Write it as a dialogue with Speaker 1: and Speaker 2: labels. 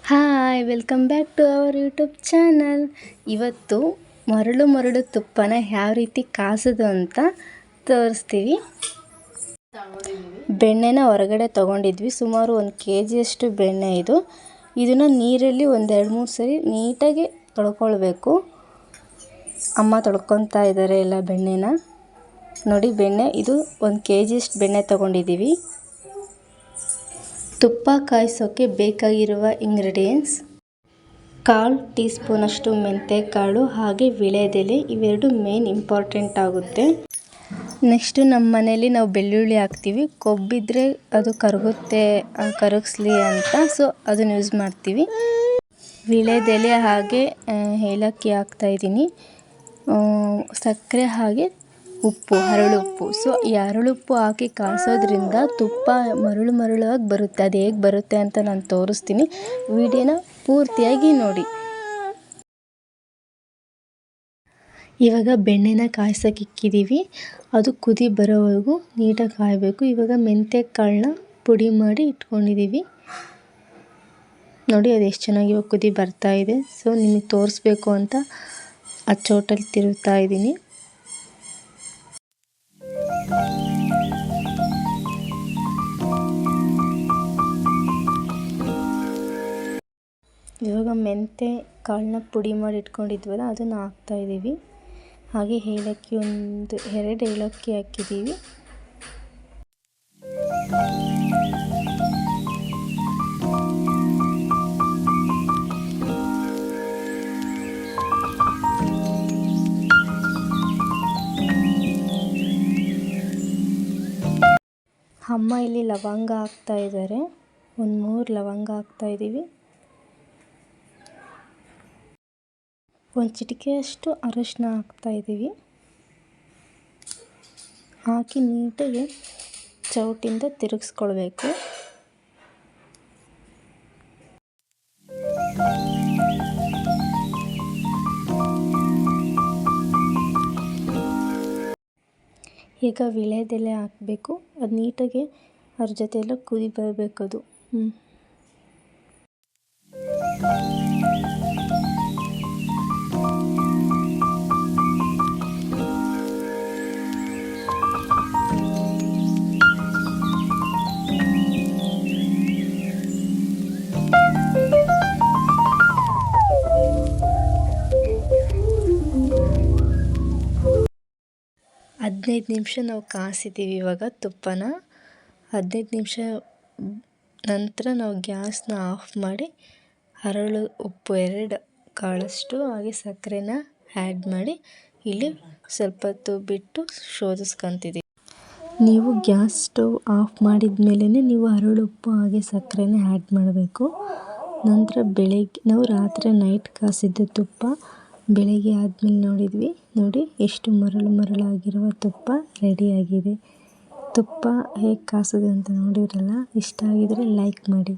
Speaker 1: Hi welcome back to our YouTube channel. ಇವತ್ತು ಮರಳು ತುಪ್ಪನ ಯಾವ ರೀತಿ ಕಾಸೋದು ಅಂತ ತೋರಿಸ್ತೀವಿ. ಬೆಣ್ಣೆನ ಹೊರಗಡೆ ತೊಗೊಂಡಿದ್ವಿ, ಸುಮಾರು 1 kg ಅಷ್ಟು ಬೆಣ್ಣೆ ಇದು. ಇದನ್ನು ನೀರಲ್ಲಿ 1-2-3 ಸರಿ ನೀಟಾಗಿ ತೊಳ್ಕೊಳ್ಬೇಕು. ಅಮ್ಮ ತೊಳ್ಕೊತಾ ಇದ್ದಾರೆ ಎಲ್ಲ ಬೆಣ್ಣೆನ. ನೋಡಿ, ಬೆಣ್ಣೆ ಇದು 1 kg ಅಷ್ಟು ಬೆಣ್ಣೆ ತೊಗೊಂಡಿದ್ದೀವಿ. ತುಪ್ಪ ಕಾಯಿಸೋಕ್ಕೆ ಬೇಕಾಗಿರುವ ಇಂಗ್ರೀಡಿಯೆಂಟ್ಸ್: 1/4 ಟೀ ಸ್ಪೂನಷ್ಟು ಮೆಂತ್ಯಕಾಳು, ಹಾಗೆ ವೀಳ್ಯದೆಲೆ. ಇವೆರಡು ಮೇನ್ ಇಂಪಾರ್ಟೆಂಟ್ ಆಗುತ್ತೆ. ನೆಕ್ಸ್ಟು ನಮ್ಮ ಮನೇಲಿ ನಾವು ಬೆಳ್ಳುಳ್ಳಿ ಹಾಕ್ತೀವಿ. ಕೊಬ್ಬಿದ್ರೆ ಅದು ಕರಗುತ್ತೆ, ಕರಗಿಸ್ಲಿ ಅಂತ, ಸೊ ಅದನ್ನು ಯೂಸ್ ಮಾಡ್ತೀವಿ. ವೀಳ್ಯದೆಲೆ ಹಾಗೆ ಏಲಕ್ಕಿ ಹಾಕ್ತಾಯಿದ್ದೀನಿ. ಸಕ್ಕರೆ ಹಾಗೆ ಉಪ್ಪು, ಹರಳುಪ್ಪು. ಸೊ ಈ ಹರಳುಪ್ಪು ಹಾಕಿ ಕಾಯಿಸೋದ್ರಿಂದ ತುಪ್ಪ ಮರಳಾಗಿ ಬರುತ್ತೆ. ಅದು ಹೇಗೆ ಬರುತ್ತೆ ಅಂತ ನಾನು ತೋರಿಸ್ತೀನಿ. ವಿಡಿಯೋನ ಪೂರ್ತಿಯಾಗಿ ನೋಡಿ. ಇವಾಗ ಬೆಣ್ಣೆನ ಕಾಯ್ಸೋಕೆ ಇಕ್ಕಿದ್ದೀವಿ. ಅದು ಕುದಿ ಬರೋವರೆಗೂ ನೀಟಾಗಿ ಕಾಯಬೇಕು. ಇವಾಗ ಮೆಂತ್ಯ ಕಾಳನ್ನ ಪುಡಿ ಮಾಡಿ ಇಟ್ಕೊಂಡಿದ್ದೀವಿ. ನೋಡಿ, ಅದು ಎಷ್ಟು ಚೆನ್ನಾಗಿ ಇವಾಗ ಕುದಿ ಬರ್ತಾ ಇದೆ. ಸೊ ನಿಮಗೆ ತೋರಿಸ್ಬೇಕು ಅಂತ ಚೋಟಲ್ಲಿ ತಿರುಗ್ತಾ ಇದ್ದೀನಿ. ಇವಾಗ ಮೆಂತ್ಯ ಕಾಳನ್ನ ಪುಡಿ ಮಾಡಿ ಇಟ್ಕೊಂಡಿದ್ವಲ್ಲ, ಅದನ್ನು ಹಾಕ್ತಾಯಿದ್ದೀವಿ. ಹಾಗೆ ಏಲಕ್ಕಿ 2 ಏಲಕ್ಕಿ ಹಾಕಿದ್ದೀವಿ. ಅಮ್ಮ ಇಲ್ಲಿ ಲವಂಗ ಹಾಕ್ತಾ ಇದ್ದಾರೆ. 3 ಲವಂಗ ಹಾಕ್ತಾಯಿದ್ದೀವಿ. 1 ಚಿಟಿಕೆಯಷ್ಟು ಅರಿಶಿನ ಹಾಕ್ತಾಯಿದ್ದೀವಿ. ಹಾಕಿ ನೀಟಾಗಿ ಚೌಟಿಂದ ತಿರುಗಿಸ್ಕೊಳ್ಬೇಕು. ಈಗ ವೀಳ್ಯದೆಲೆ ಹಾಕಬೇಕು. ಅದು ನೀಟಾಗಿ ಅದ್ರ ಜೊತೆ ಎಲ್ಲ ಕುದಿ ಬರಬೇಕದು. ಹದಿನೈದು ನಿಮಿಷ ನಾವು ಕಾಯಿಸಿದ್ದೀವಿ ಇವಾಗ ತುಪ್ಪನ. 15 ನಿಮಿಷ ನಂತರ ನಾವು ಗ್ಯಾಸ್ನ ಆಫ್ ಮಾಡಿ ಹರಳು ಉಪ್ಪು 2 ಕಾಳಷ್ಟು ಹಾಗೆ ಸಕ್ಕರೆನ ಆ್ಯಡ್ ಮಾಡಿ ಇಲ್ಲಿ ಸ್ವಲ್ಪ ಹೊತ್ತು ಬಿಟ್ಟು ಶೋಧಿಸ್ಕೊತಿದ್ದೀವಿ. ನೀವು ಗ್ಯಾಸ್ ಸ್ಟವ್ ಆಫ್ ಮಾಡಿದ ಮೇಲೆ ನೀವು ಹರಳು ಉಪ್ಪು ಹಾಗೆ ಸಕ್ಕರೆನ ಆ್ಯಡ್ ಮಾಡಬೇಕು. ನಂತರ ಬೆಳಗ್ಗೆ ನಾವು ನೈಟ್ ಕಾಯಿಸಿದ್ದ ತುಪ್ಪ ಬೆಳಗ್ಗೆ ಆದಮೇಲೆ ನೋಡಿದ್ವಿ. ನೋಡಿ, ಎಷ್ಟು ಮರಳಾಗಿರುವ ತುಪ್ಪ ರೆಡಿಯಾಗಿದೆ. ತುಪ್ಪ ಹೇಗೆ ಕಾಸೋದು ಅಂತ ನೋಡಿದ್ರಲ್ಲ. ಇಷ್ಟ ಆಗಿದರೆ ಲೈಕ್ ಮಾಡಿ.